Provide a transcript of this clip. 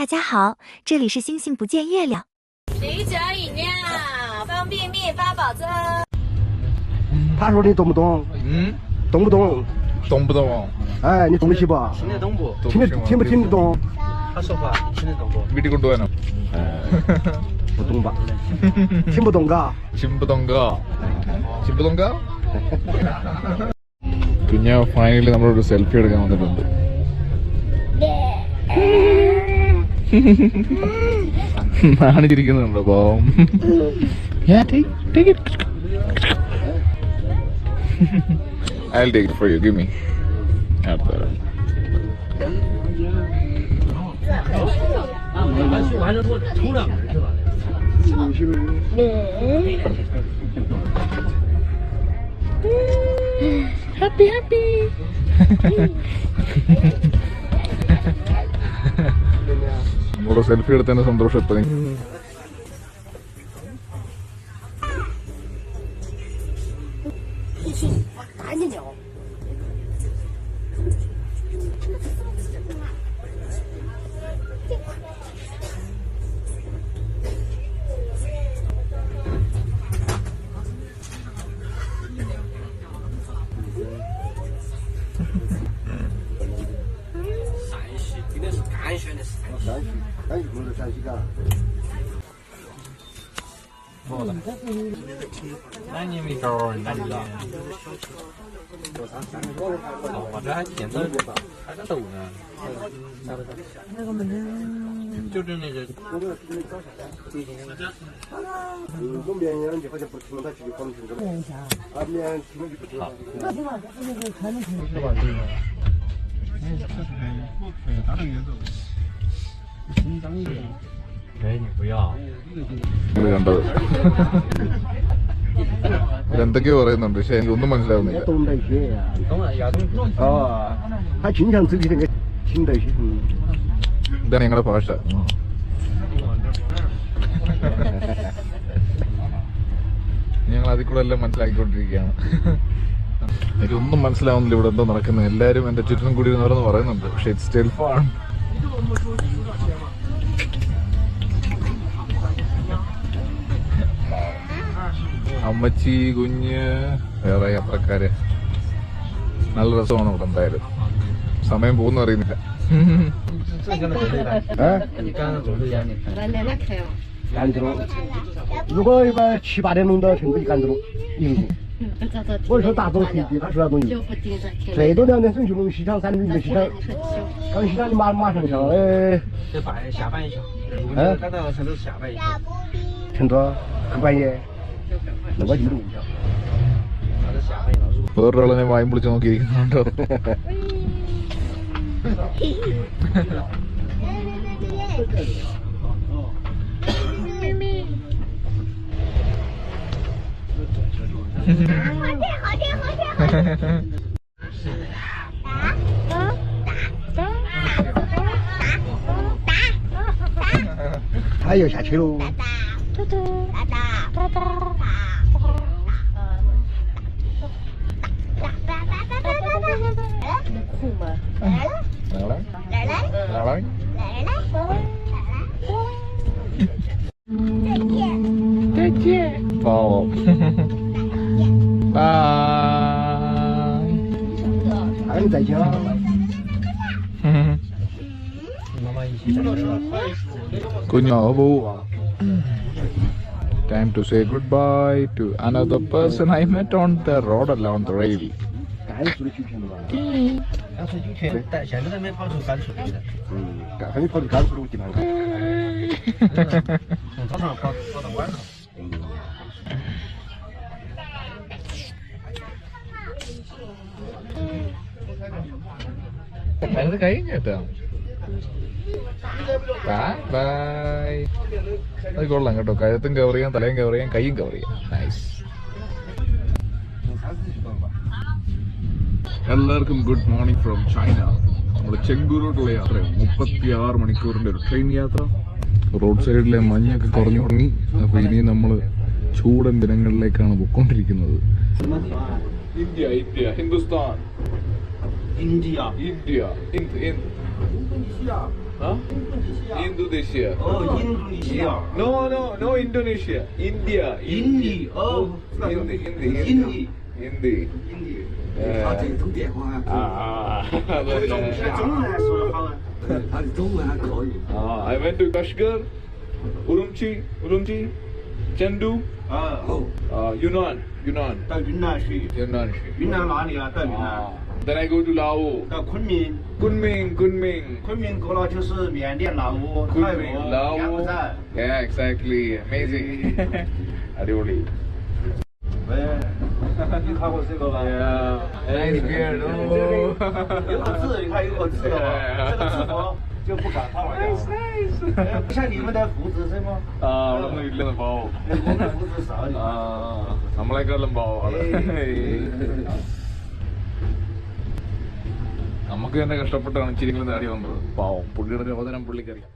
大家好，这里是星星不见月亮。啤酒饮料，方便面八宝粥。他说你懂不懂？懂不懂？懂不懂？哎，你懂得起不？听得懂不？听不听得懂？他说话听得懂不？വീട്ടിൽ കൊണ്ടുപോകാനോ? 不懂吧？听不懂嘎？听不懂嘎？听不懂嘎? പിന്നെ ഫൈനലി നമ്മളൊരു സെൽഫി എടുക്കാൻ വന്നിട്ടുണ്ട്. നാണിച്ചിരിക്കുന്നുണ്ടോ പാവം? I'll take it for you. Give me. Happy. നമ്മളോട് സെൽഫി എടുത്തതിന്റെ സന്തോഷം എത്ര?我这还点着还在抖呢。那个门就是那个。用绵羊的好像不听他继续放听着。啊，绵羊听了就不听了。哎，你不要。കണ്ടത് എന്തൊക്കെയോ പറയുന്നുണ്ട്, പക്ഷെ എനിക്കൊന്നും മനസ്സിലാവുന്നില്ല. 懂那些呀。懂了，要懂。哦，他经常自己那个听那些。ഇതാണ് ഞങ്ങളുടെ ഭാഷ. ഞങ്ങൾ അതിൽ കൂടെ എല്ലാം മനസ്സിലാക്കിക്കൊണ്ടിരിക്കുകയാണ്. എനിക്കൊന്നും മനസ്സിലാവുന്നില്ല ഇവിടെ എന്തോ നടക്കുന്നത്. എല്ലാവരും എന്റെ ചുറ്റിനും കൂടി ഓരോന്ന് പറയുന്നുണ്ട്, പക്ഷെ ഇറ്റ്സ് സ്റ്റിൽ ഫൺ. അമ്മച്ചി, കുഞ്ഞ്, വേറെ യാത്രക്കാര്, നല്ല രസമാണ് ഇവിടെ. എന്തായാലും സമയം പോകുന്ന അറിയുന്നില്ല. 赶着喽！如果一般7、8点钟到成都就赶着喽。我说大众可以，他说那东西最多2点钟就能西场3点钟西场，刚西场你马上下了。这下班一下。赶到成都下班一下。成都很半夜，那我就不下。 വേറൊരാളെ വായും പൊളിച്ച് നോക്കിയിരിക്കുന്നുണ്ടോ?他要下去喽。再见。പാവം. Bye. 还有再见啊。കുഞ്ഞു പോവാ. Time to say goodbye to another person I met on the road along the rail. 甘肃的9天了吧？甘肃9天，但现在都没跑出甘肃的。还没跑出甘肃的地方。从早上跑到晚上。അത് കഴിഞ്ഞു കേട്ടോ. ബൈ. അത് കൊള്ളാം കേട്ടോ. കഴുത്തും കവർ ചെയ്യാം, തലയും കവർ ചെയ്യാം, കൈയും കവർ ചെയ്യാം. നൈസ്. എല്ലാവർക്കും ഗുഡ് മോർണിംഗ് ഫ്രം ചൈന. നമ്മൾ ചെങ്കൂരോട്ടുള്ള യാത്രയാണ്. 36 മണിക്കൂറിന്റെ ഒരു ട്രെയിൻ യാത്ര. റോഡ് സൈഡിലെ മഞ്ഞൊക്കെ കുറഞ്ഞു തുടങ്ങി. അപ്പൊ ഇനി നമ്മൾ ചൂടൻ ദിനങ്ങളിലേക്കാണ് പോയിക്കൊണ്ടിരിക്കുന്നത്. India, Hindustan, India. Indonesia. Huh? Indonesia. Oh, Indonesia. No, Indonesia. India. Hindi. Oh, Hindi. Hindi. Hindi. Hindi. 他这通电话中文还说得好啊。他的中文还可以。I went to Kashgar, Urumqi, Chengdu, Yunnan. 到云南去。 Yunnan. 云南哪里啊？到云南。 Then I go to Laos. 到昆明。 Kunming. 昆明过了就是缅甸、老挝、泰国、 Kunming, 柬埔寨。 Laos. Yeah, exactly. Amazing. അടിപൊളി. 喂，你看过这个吧？ Nice beard. 有个字，你看有个字的吧？这个字符就不敢看了。不像你们的胡子是吗？അതൊന്നും ഇല്ലെന്ന് പാവം. 我们的胡子少一点。 നമ്മളെക്കാളും പാവമാണ്. നമുക്ക് തന്നെ കഷ്ടപ്പെട്ടാണ് ഇച്ചിരിങ്ങളും നേടി വന്നത്. പാവം പുള്ളിയുടെ രോദനം പുള്ളിക്കറിയാം.